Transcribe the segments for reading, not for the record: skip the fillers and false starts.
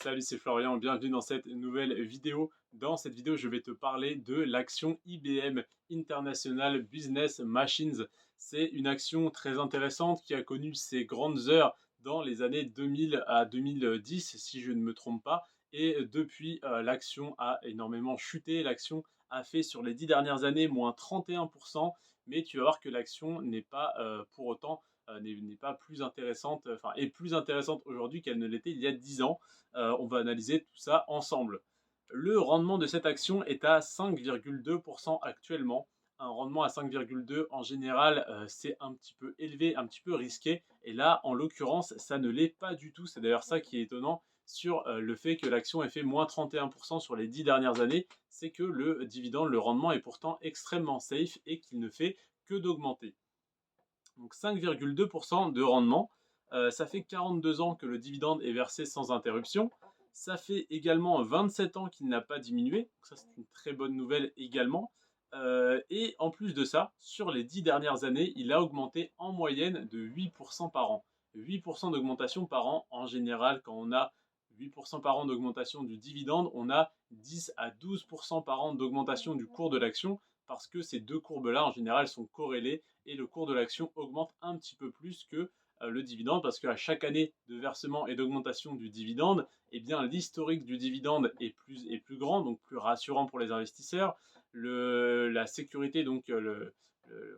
Salut, c'est Florian, bienvenue dans cette nouvelle vidéo. Dans cette vidéo, je vais te parler de l'action IBM International Business Machines. C'est une action très intéressante qui a connu ses grandes heures dans les années 2000 à 2010, si je ne me trompe pas. Et depuis, l'action a énormément chuté. L'action a fait sur les 10 dernières années moins 31%, mais tu vas voir que l'action n'est pas pour autant n'est pas plus intéressante, enfin est plus intéressante aujourd'hui qu'elle ne l'était il y a 10 ans. On va analyser tout ça ensemble. Le rendement de cette action est à 5,2% actuellement. Un rendement à 5,2 en général, c'est un petit peu élevé, un petit peu risqué. Et là, en l'occurrence, ça ne l'est pas du tout. C'est d'ailleurs ça qui est étonnant sur le fait que l'action ait fait moins 31% sur les 10 dernières années. C'est que le dividende, le rendement est pourtant extrêmement safe et qu'il ne fait que d'augmenter. Donc 5,2% de rendement. Ça fait 42 ans que le dividende est versé sans interruption. Ça fait également 27 ans qu'il n'a pas diminué. Donc ça, c'est une très bonne nouvelle également. Et en plus de ça, sur les 10 dernières années, il a augmenté en moyenne de 8% par an. 8% d'augmentation par an. En général, quand on a 8% par an d'augmentation du dividende, on a 10 à 12% par an d'augmentation du cours de l'action parce que ces deux courbes-là, en général, sont corrélées et le cours de l'action augmente un petit peu plus que le dividende parce qu'à chaque année de versement et d'augmentation du dividende, eh bien l'historique du dividende est plus grand, donc plus rassurant pour les investisseurs. La sécurité, donc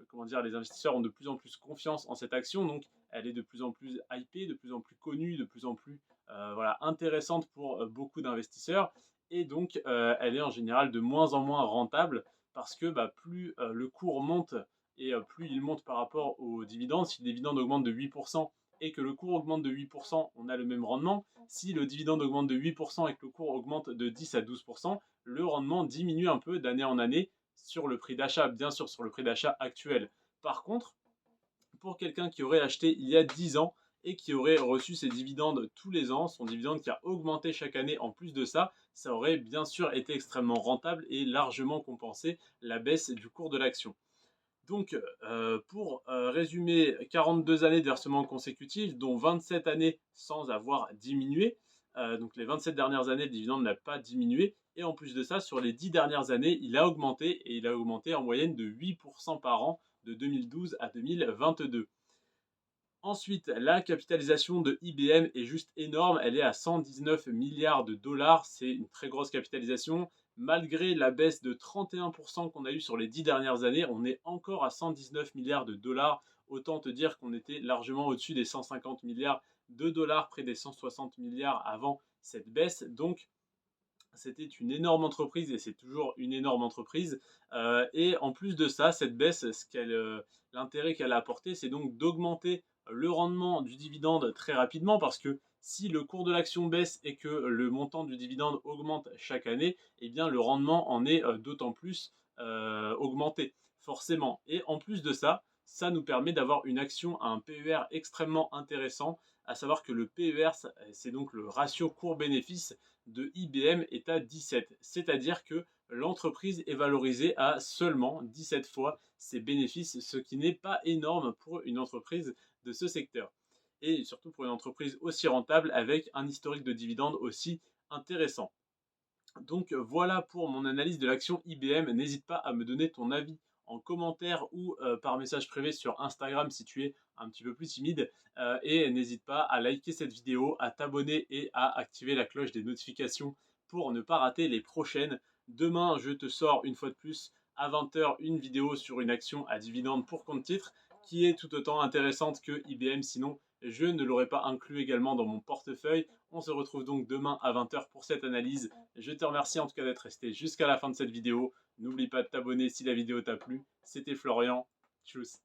comment dire, les investisseurs ont de plus en plus confiance en cette action, donc elle est de plus en plus hypée, de plus en plus connue, de plus en plus voilà, intéressante pour beaucoup d'investisseurs. Et donc, elle est en général de moins en moins rentable parce que plus le cours monte et plus il monte par rapport aux dividendes. Si le dividende augmente de 8% et que le cours augmente de 8%, on a le même rendement. Si le dividende augmente de 8% et que le cours augmente de 10 à 12%, le rendement diminue un peu d'année en année sur le prix d'achat, bien sûr sur le prix d'achat actuel. Par contre, pour quelqu'un qui aurait acheté il y a 10 ans et qui aurait reçu ses dividendes tous les ans, son dividende qui a augmenté chaque année en plus de ça, ça aurait bien sûr été extrêmement rentable et largement compensé la baisse du cours de l'action. Donc, pour résumer, 42 années de versement consécutif, dont 27 années sans avoir diminué. Donc, les 27 dernières années, le dividende n'a pas diminué. Et en plus de ça, sur les 10 dernières années, il a augmenté et il a augmenté en moyenne de 8% par an de 2012 à 2022. Ensuite, la capitalisation de IBM est juste énorme. Elle est à 119 milliards de dollars. C'est une très grosse capitalisation. Malgré la baisse de 31% qu'on a eue sur les 10 dernières années, on est encore à 119 milliards de dollars. Autant te dire qu'on était largement au-dessus des 150 milliards de dollars, près des 160 milliards avant cette baisse. Donc, c'était une énorme entreprise et c'est toujours une énorme entreprise. Et en plus de ça, cette baisse, l'intérêt qu'elle a apporté, c'est donc d'augmenter le rendement du dividende très rapidement parce que si le cours de l'action baisse et que le montant du dividende augmente chaque année, eh bien le rendement en est d'autant plus augmenté, forcément. Et en plus de ça, ça nous permet d'avoir une action à un PER extrêmement intéressant, à savoir que le PER, c'est donc le ratio cours-bénéfice de IBM est à 17. C'est-à-dire que l'entreprise est valorisée à seulement 17 fois ses bénéfices, ce qui n'est pas énorme pour une entreprise de ce secteur. Et surtout pour une entreprise aussi rentable avec un historique de dividendes aussi intéressant. Donc voilà pour mon analyse de l'action IBM. N'hésite pas à me donner ton avis en commentaire ou par message privé sur Instagram si tu es un petit peu plus timide. Et n'hésite pas à liker cette vidéo, à t'abonner et à activer la cloche des notifications pour ne pas rater les prochaines. Demain, je te sors une fois de plus à 20h une vidéo sur une action à dividende pour compte titre qui est tout autant intéressante que IBM. Sinon, je ne l'aurais pas inclus également dans mon portefeuille. On se retrouve donc demain à 20h pour cette analyse. Je te remercie en tout cas d'être resté jusqu'à la fin de cette vidéo. N'oublie pas de t'abonner si la vidéo t'a plu. C'était Florian. Tchuss.